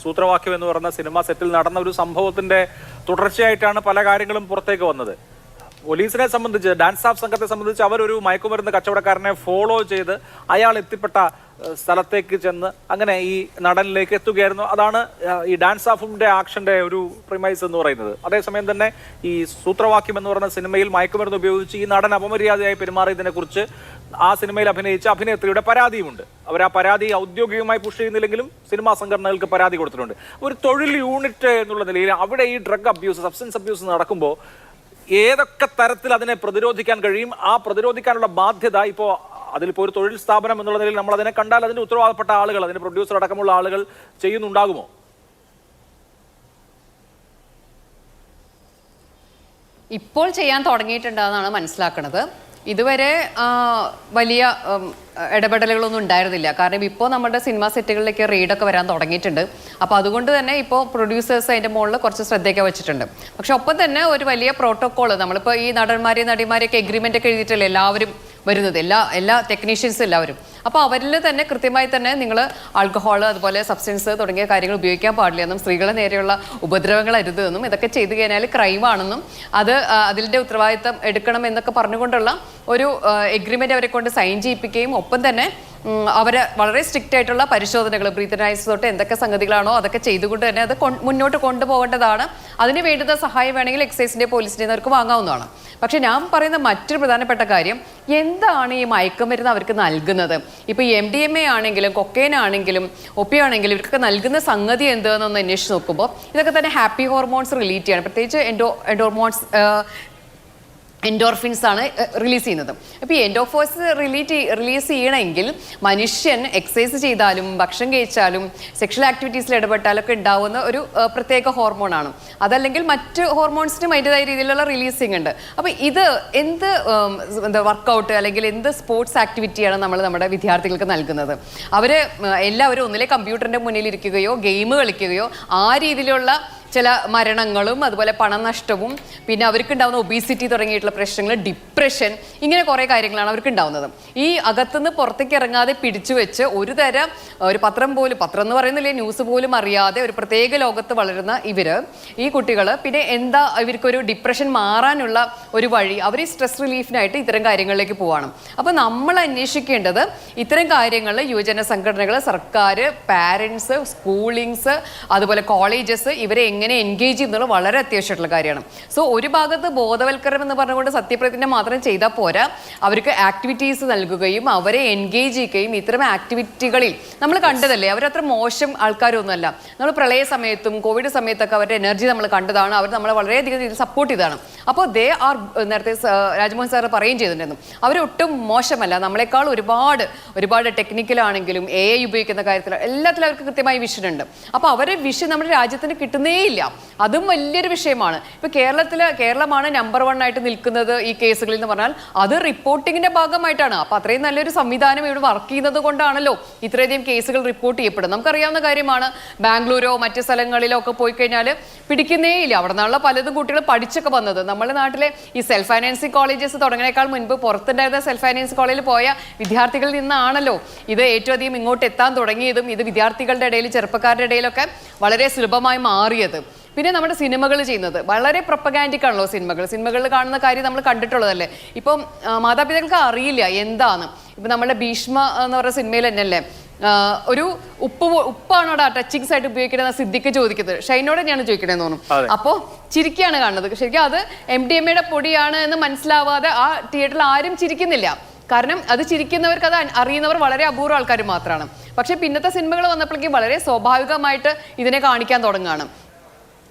സൂത്രവാക്യം എന്ന് പറയുന്ന സിനിമ സെറ്റിൽ നടന്ന ഒരു സംഭവത്തിന്റെ തുടർച്ചയായിട്ടാണ് പല കാര്യങ്ങളും പുറത്തേക്ക് വന്നത്. പോലീസിനെ സംബന്ധിച്ച്, ഡാൻസ് സ്റ്റാഫ് സംഘത്തെ സംബന്ധിച്ച് അവരൊരു മയക്കുമരുന്ന് കച്ചവടക്കാരനെ ഫോളോ ചെയ്ത് അയാൾ എത്തിപ്പെട്ട സ്ഥലത്തേക്ക് ചെന്ന് അങ്ങനെ ഈ നടനിലേക്ക് എത്തുകയായിരുന്നു. അതാണ് ഈ ഡാൻസ് സ്റ്റാഫിന്റെ ആക്ഷന്റെ ഒരു പ്രിമൈസ് എന്ന് പറയുന്നത്. അതേസമയം തന്നെ ഈ സൂത്രവാക്യം എന്ന് പറയുന്ന സിനിമയിൽ മയക്കുമരുന്ന് ഉപയോഗിച്ച് ഈ നടൻ അപമര്യാദയായി പെരുമാറിയതിനെ കുറിച്ച് ആ സിനിമയിൽ അഭിനയിച്ച അഭിനേത്രിയുടെ പരാതിയുമുണ്ട്. അവർ ആ പരാതി ഔദ്യോഗികമായി പുഷ് ചെയ്യുന്നില്ലെങ്കിലും സിനിമാ സംഘടനകൾക്ക് പരാതി കൊടുത്തിട്ടുണ്ട്. ഒരു തൊഴിൽ യൂണിറ്റ് എന്നുള്ള നിലയിൽ അവിടെ ഈ ഡ്രഗ് അബ്യൂസ്, സബ്സ്റ്റൻസ് അബ്യൂസ് നടക്കുമ്പോൾ ഏതൊക്കെ തരത്തിൽ അതിനെ പ്രതിരോധിക്കാൻ കഴിയും? ആ പ്രതിരോധിക്കാനുള്ള ബാധ്യത ഇപ്പോൾ അതിലിപ്പോൾ ഒരു തൊഴിൽ സ്ഥാപനം എന്നുള്ള നിലയിൽ നമ്മൾ അതിനെ കണ്ടാൽ അതിന് ഉത്തരവാദപ്പെട്ട ആളുകൾ, അതിന് പ്രൊഡ്യൂസർ അടക്കമുള്ള ആളുകൾ ചെയ്യുന്നുണ്ടാകുമോ? ഇപ്പോൾ ചെയ്യാൻ തുടങ്ങിയിട്ടുണ്ടെന്നാണ് മനസ്സിലാക്കുന്നത്. ഇതുവരെ വലിയ ഇടപെടലുകളൊന്നും ഉണ്ടായിരുന്നില്ല. കാരണം ഇപ്പോൾ നമ്മുടെ സിനിമാ സെറ്റുകളിലേക്ക് റെയ്ഡൊക്കെ വരാൻ തുടങ്ങിയിട്ടുണ്ട്. അപ്പോൾ അതുകൊണ്ട് തന്നെ ഇപ്പോൾ പ്രൊഡ്യൂസേഴ്സ് അതിൻ്റെ മുകളിൽ കുറച്ച് ശ്രദ്ധയൊക്കെ വെച്ചിട്ടുണ്ട്. പക്ഷെ ഒപ്പം തന്നെ ഒരു വലിയ പ്രോട്ടോക്കോൾ, നമ്മളിപ്പോൾ ഈ നടന്മാരെയും നടിമാരെയൊക്കെ എഗ്രിമെൻ്റ് ഒക്കെ എഴുതിയിട്ടല്ലേ എല്ലാവരും വരുന്നത്, എല്ലാ ടെക്നീഷ്യൻസും എല്ലാവരും. അപ്പോൾ അവരിൽ തന്നെ കൃത്യമായി തന്നെ നിങ്ങൾ ആൽക്കഹോൾ, അതുപോലെ സബ്സ്റ്റൻസ് തുടങ്ങിയ കാര്യങ്ങൾ ഉപയോഗിക്കാൻ പാടില്ല എന്നും സ്ത്രീകളെ നേരെയുള്ള ഉപദ്രവങ്ങൾ അരുതെന്നും ഇതൊക്കെ ചെയ്തു കഴിഞ്ഞാൽ ക്രൈമാണെന്നും അതിൻ്റെ ഉത്തരവാദിത്തം എടുക്കണം എന്നൊക്കെ പറഞ്ഞുകൊണ്ടുള്ള ഒരു എഗ്രിമെൻ്റ് അവരെ കൊണ്ട് സൈൻ ചെയ്യിപ്പിക്കുകയും ഒപ്പം തന്നെ അവരെ വളരെ സ്ട്രിക്റ്റ് ആയിട്ടുള്ള പരിശോധനകൾ, ബ്രീത്തനൈസ് തൊട്ട് എന്തൊക്കെ സംഗതികളാണോ അതൊക്കെ ചെയ്തുകൊണ്ട് തന്നെ അത് മുന്നോട്ട് കൊണ്ടുപോകേണ്ടതാണ്. അതിന് വേണ്ടുന്ന സഹായം വേണമെങ്കിൽ എക്സൈസിൻ്റെ പോലീസിൻ്റെ അവർക്ക് വാങ്ങാവുന്നതാണ്. പക്ഷെ ഞാൻ പറയുന്ന മറ്റൊരു പ്രധാനപ്പെട്ട കാര്യം, എന്താണ് ഈ മയക്കുമരുന്ന് അവർക്ക് നൽകുന്നത്? ഇപ്പോൾ ഈ MDMA ആണെങ്കിലും കൊക്കൈൻ ആണെങ്കിലും ഒപ്പി ആണെങ്കിലും ഇവർക്കൊക്കെ നൽകുന്ന സംഗതി എന്താണെന്നൊന്ന് അന്വേഷിച്ച് നോക്കുമ്പോൾ ഇതൊക്കെ തന്നെ ഹാപ്പി ഹോർമോൺസ് റിലീറ്റ് ചെയ്യാണ്. പ്രത്യേകിച്ച് എൻഡോർഫിൻസ് ആണ് റിലീസ് ചെയ്യുന്നത്. അപ്പോൾ ഈ എൻഡോർഫോൺസ് റിലീസ് ചെയ്യണമെങ്കിൽ മനുഷ്യൻ എക്സസൈസ് ചെയ്താലും ഭക്ഷണം കഴിച്ചാലും സെക്ഷൽ ആക്ടിവിറ്റീസിൽ ഇടപെട്ടാലൊക്കെ ഉണ്ടാവുന്ന ഒരു പ്രത്യേക ഹോർമോണാണ്. അതല്ലെങ്കിൽ മറ്റ് ഹോർമോൺസിനും അതിൻ്റെതായ രീതിയിലുള്ള റിലീസിങ് ഉണ്ട്. അപ്പോൾ ഇത് എന്താ വർക്കൗട്ട് അല്ലെങ്കിൽ എന്ത് സ്പോർട്സ് ആക്ടിവിറ്റിയാണ് നമ്മൾ നമ്മുടെ വിദ്യാർത്ഥികൾക്ക് നൽകുന്നത്? എല്ലാവരും ഒന്നിലെ കമ്പ്യൂട്ടറിൻ്റെ മുന്നിൽ ഇരിക്കുകയോ ഗെയിം കളിക്കുകയോ ആ രീതിയിലുള്ള ചില മരണങ്ങളും അതുപോലെ പണനഷ്ടവും പിന്നെ അവർക്കുണ്ടാവുന്ന ഒബീസിറ്റി തുടങ്ങിയിട്ടുള്ള പ്രശ്നങ്ങൾ, ഡിപ്രഷൻ, ഇങ്ങനെ കുറേ കാര്യങ്ങളാണ് അവർക്ക് ഉണ്ടാവുന്നത്. ഈ അകത്തുനിന്ന് പുറത്തേക്ക് ഇറങ്ങാതെ പിടിച്ചു വെച്ച് ഒരു പത്രം എന്ന് പറയുന്നില്ലേ, ന്യൂസ് പോലും അറിയാതെ ഒരു പ്രത്യേക ലോകത്ത് വളരുന്ന ഈ കുട്ടികൾ പിന്നെ എന്താ ഇവർക്കൊരു ഡിപ്രഷൻ മാറാനുള്ള ഒരു വഴി, അവർ ഈ സ്ട്രെസ് റിലീഫിനായിട്ട് ഇത്തരം കാര്യങ്ങളിലേക്ക് പോവാണ്. അപ്പോൾ നമ്മൾ അന്വേഷിക്കേണ്ടത് ഇത്തരം കാര്യങ്ങളിൽ യുവജന സംഘടനകൾ, സർക്കാർ, പാരൻസ്, സ്കൂളിങ്സ്, അതുപോലെ കോളേജസ് ഇവരെ എങ്ങനെ എൻഗേജ് ചെയ്യുന്നത് വളരെ അത്യാവശ്യമായിട്ടുള്ള കാര്യമാണ്. സോ ഒരു ഭാഗത്ത് ബോധവൽക്കരണം എന്ന് പറഞ്ഞുകൊണ്ട് സത്യപ്രതിജ്ഞ മാത്രം ചെയ്താൽ പോരാ, അവർക്ക് ആക്ടിവിറ്റീസ് നൽകുകയും അവരെ എൻഗേജ് ചെയ്യുകയും ഇത്തരം ആക്ടിവിറ്റികളിൽ നമ്മൾ കണ്ടതല്ലേ, അവരത്ര മോശം ആൾക്കാരൊന്നുമല്ല. നമ്മൾ പ്രളയ സമയത്തും കോവിഡ് സമയത്തൊക്കെ അവരുടെ എനർജി നമ്മൾ കണ്ടതാണ്. അവർ നമ്മളെ വളരെയധികം രീതിയിൽ സപ്പോർട്ട് ചെയ്തതാണ്. അപ്പോൾ നേരത്തെ രാജ്മോഹൻ സാർ പറയുകയും ചെയ്തിട്ടുണ്ടായിരുന്നു, അവരൊട്ടും മോശമല്ല. നമ്മളെക്കാൾ ഒരുപാട് ടെക്നിക്കലാണെങ്കിലും AI ഉപയോഗിക്കുന്ന കാര്യത്തിൽ എല്ലാത്തിലും അവർക്ക് കൃത്യമായി വിഷൻ ഉണ്ട്. അപ്പോൾ അവരുടെ വിഷൻ നമ്മുടെ രാജ്യത്തിന് കിട്ടുന്നേ ഇല്ല. അതും വലിയൊരു വിഷയമാണ്. ഇപ്പൊ കേരളമാണ് നമ്പർ 1 ആയിട്ട് നിൽക്കുന്നത് ഈ കേസുകളിൽ എന്ന് പറഞ്ഞാൽ അത് റിപ്പോർട്ടിങ്ങിന്റെ ഭാഗമായിട്ടാണ്. അപ്പൊ അത്രയും നല്ലൊരു സംവിധാനം ഇവിടെ വർക്ക് ചെയ്യുന്നത് കൊണ്ടാണല്ലോ ഇത്രയധികം കേസുകൾ റിപ്പോർട്ട് ചെയ്യപ്പെടുന്നത്. നമുക്കറിയാവുന്ന കാര്യമാണ്. ബാംഗ്ലൂരോ മറ്റു സ്ഥലങ്ങളിലോ ഒക്കെ പോയി കഴിഞ്ഞാൽ പിടിക്കുന്നേ ഇല്ല. അവിടെ നിന്നുള്ള പലതും കുട്ടികൾ പഠിച്ചൊക്കെ വന്നത്. നമ്മുടെ നാട്ടിലെ ഈ സെൽഫ് ഫൈനാൻസിങ് കോളേജസ് തുടങ്ങിയേക്കാൾ മുൻപ് പുറത്തുണ്ടായിരുന്ന സെൽഫ് ഫൈനാൻസ് കോളേജിൽ പോയ വിദ്യാർത്ഥികളിൽ നിന്നാണല്ലോ ഇത് ഏറ്റവും അധികം ഇങ്ങോട്ട് എത്താൻ തുടങ്ങിയതും ഇത് വിദ്യാർത്ഥികളുടെ ഇടയിൽ, ചെറുപ്പക്കാരുടെ ഇടയിലൊക്കെ വളരെ സുലഭമായി മാറിയത്. പിന്നെ നമ്മുടെ സിനിമകൾ ചെയ്യുന്നത് വളരെ പ്രൊപ്പഗാൻഡിക് ആണല്ലോ സിനിമകളിൽ കാണുന്ന കാര്യം നമ്മൾ കണ്ടിട്ടുള്ളതല്ലേ. ഇപ്പം മാതാപിതാക്കൾക്ക് അറിയില്ല എന്താണ്. ഇപ്പം നമ്മുടെ ഭീഷ്മ എന്ന് പറയുന്ന സിനിമയിൽ തന്നെയല്ലേ ഒരു ഉപ്പാണോ ടച്ചിങ്സ് ആയിട്ട് ഉപയോഗിക്കണമെന്ന് സിദ്ദിഖ് ചോദിക്കുന്നത്, ഷൈനോട് തന്നെയാണ് ചോദിക്കണേന്ന് തോന്നുന്നു. അപ്പോൾ ചിരിക്കുകയാണ് കാണുന്നത്. ശരിക്കും അത് MDMA പൊടിയാണ് എന്ന് മനസ്സിലാവാതെ ആ തിയേറ്ററിൽ ആരും ചിരിക്കുന്നില്ല. കാരണം അത് ചിരിക്കുന്നവർക്ക്, അത് അറിയുന്നവർ വളരെ അപൂർവ ആൾക്കാർ മാത്രമാണ്. പക്ഷെ പിന്നത്തെ സിനിമകൾ വന്നപ്പോഴേക്കും വളരെ സ്വാഭാവികമായിട്ട് ഇതിനെ കാണിക്കാൻ തുടങ്ങുകയാണ്.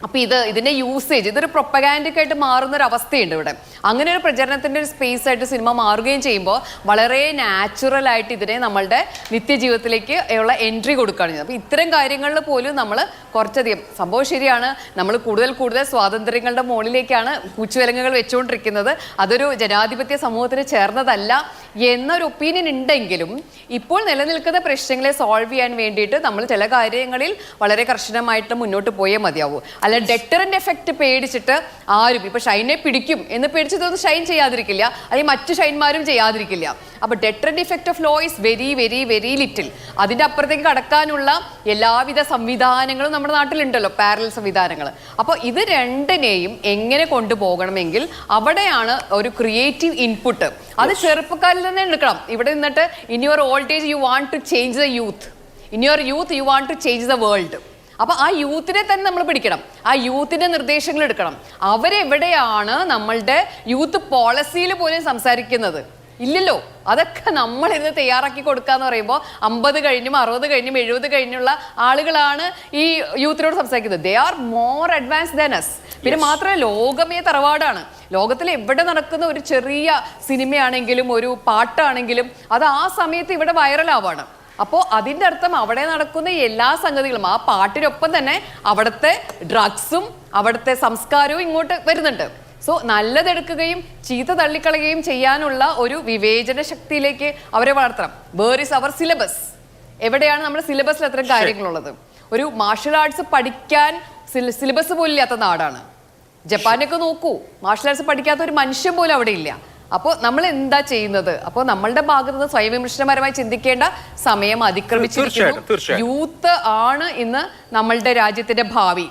അപ്പോൾ ഇതിൻ്റെ യൂസേജ് ഇതൊരു പ്രൊപ്പഗാൻഡിക് ആയിട്ട് മാറുന്നൊരു അവസ്ഥയുണ്ട് ഇവിടെ. അങ്ങനെ ഒരു പ്രചരണത്തിൻ്റെ ഒരു സ്പേസ് ആയിട്ട് സിനിമ മാറുകയും ചെയ്യുമ്പോൾ വളരെ നാച്ചുറലായിട്ട് ഇതിനെ നമ്മളുടെ നിത്യജീവിതത്തിലേക്ക് ഉള്ള എൻട്രി കൊടുക്കുകയാണ് ചെയ്യുന്നത്. അപ്പോൾ ഇത്തരം കാര്യങ്ങളിൽ പോലും നമ്മൾ കുറച്ചധികം സംഭവം ശരിയാണ്, നമ്മൾ കൂടുതൽ സ്വാതന്ത്ര്യങ്ങളുടെ മുകളിലേക്കാണ് പൂച്ചുവിലങ്ങുകൾ വെച്ചുകൊണ്ടിരിക്കുന്നത്. അതൊരു ജനാധിപത്യ സമൂഹത്തിന് ചേർന്നതല്ല എന്നൊരു ഒപ്പീനിയൻ ഉണ്ടെങ്കിലും ഇപ്പോൾ നിലനിൽക്കുന്ന പ്രശ്നങ്ങളെ സോൾവ് ചെയ്യാൻ വേണ്ടിയിട്ട് നമ്മൾ ചില കാര്യങ്ങളിൽ വളരെ കർശനമായിട്ട് മുന്നോട്ട് പോയേ മതിയാവൂ. അല്ല ഡെറ്ററന്റ് എഫക്ട് പേടിച്ചിട്ട് ആരും ഇപ്പൊ ഷൈനെ പിടിക്കും എന്ന് പേടിച്ചിട്ടൊന്നും ഷൈൻ ചെയ്യാതിരിക്കില്ല, അല്ലെങ്കിൽ മറ്റു ഷൈന്മാരും ചെയ്യാതിരിക്കില്ല. അപ്പൊ deterrent effect of law is very very very little. അതിന്റെ അപ്പുറത്തേക്ക് കടക്കാനുള്ള എല്ലാവിധ സംവിധാനങ്ങളും നമ്മുടെ നാട്ടിലുണ്ടല്ലോ, പാരലൽ സംവിധാനങ്ങൾ. അപ്പോൾ ഇത് രണ്ടിനെയും എങ്ങനെ കൊണ്ടുപോകണമെങ്കിൽ അവിടെയാണ് ഒരു ക്രിയേറ്റീവ് ഇൻപുട്ട്. അത് ചെറുപ്പക്കാരിൽ തന്നെ എടുക്കണം. ഇവിടെ നിന്നിട്ട് in your old age you want to change the youth, in your youth you want to change the world. അപ്പൊ ആ യൂത്തിനെ തന്നെ നമ്മൾ പിടിക്കണം, ആ യൂത്തിന്റെ നിർദ്ദേശങ്ങൾ എടുക്കണം. അവരെവിടെയാണ് നമ്മളുടെ യൂത്ത് പോളിസിയിൽ പോലും സംസാരിക്കുന്നത്? ഇല്ലല്ലോ. അതൊക്കെ നമ്മളിത് തയ്യാറാക്കി കൊടുക്കാന്ന് പറയുമ്പോൾ 50 കഴിഞ്ഞും 60 കഴിഞ്ഞും 70 കഴിഞ്ഞുള്ള ആളുകളാണ് ഈ യൂത്തിനോട് സംസാരിക്കുന്നത്. They are more advance than us. പിന്നെ മാത്രമല്ല, ലോകമേ തറവാടാണ്. ലോകത്തിൽ എവിടെ നടക്കുന്ന ഒരു ചെറിയ സിനിമയാണെങ്കിലും ഒരു പാട്ടാണെങ്കിലും അത് ആ സമയത്ത് ഇവിടെ വൈറലാവാണ്. അപ്പോൾ അതിൻ്റെ അർത്ഥം അവിടെ നടക്കുന്ന എല്ലാ സംഗതികളും, ആ പാട്ടിനൊപ്പം തന്നെ അവിടുത്തെ ഡ്രഗ്സും അവിടുത്തെ സംസ്കാരവും ഇങ്ങോട്ട് വരുന്നുണ്ട്. സോ നല്ലതെടുക്കുകയും ചീത്ത തള്ളിക്കളയുകയും ചെയ്യാനുള്ള ഒരു വിവേചന ശക്തിയിലേക്ക് അവരെ വളർത്തണം. Where is our syllabus? എവിടെയാണ് നമ്മുടെ സിലബസിൽ അത്തരം കാര്യങ്ങളുള്ളത്? ഒരു മാർഷൽ ആർട്സ് പഠിക്കാൻ സിലബസ് പോലും ഇല്ലാത്ത നാടാണ് ജപ്പാനൊക്കെ. നോക്കൂ, മാർഷൽ ആർട്സ് പഠിക്കാത്ത ഒരു മനുഷ്യൻ പോലും അവിടെ ഇല്ല. അപ്പോൾ നമ്മൾ എന്താ ചെയ്യുന്നത്? അപ്പോൾ നമ്മളുടെ ഭാഗത്ത് നിന്ന് സ്വയം വിമർശനപരമായി ചിന്തിക്കേണ്ട സമയം അതിക്രമിച്ചിരിക്കുന്നു. യൂത്ത് ആണ് ഇന്ന് നമ്മളുടെ രാജ്യത്തിന്റെ ഭാവി.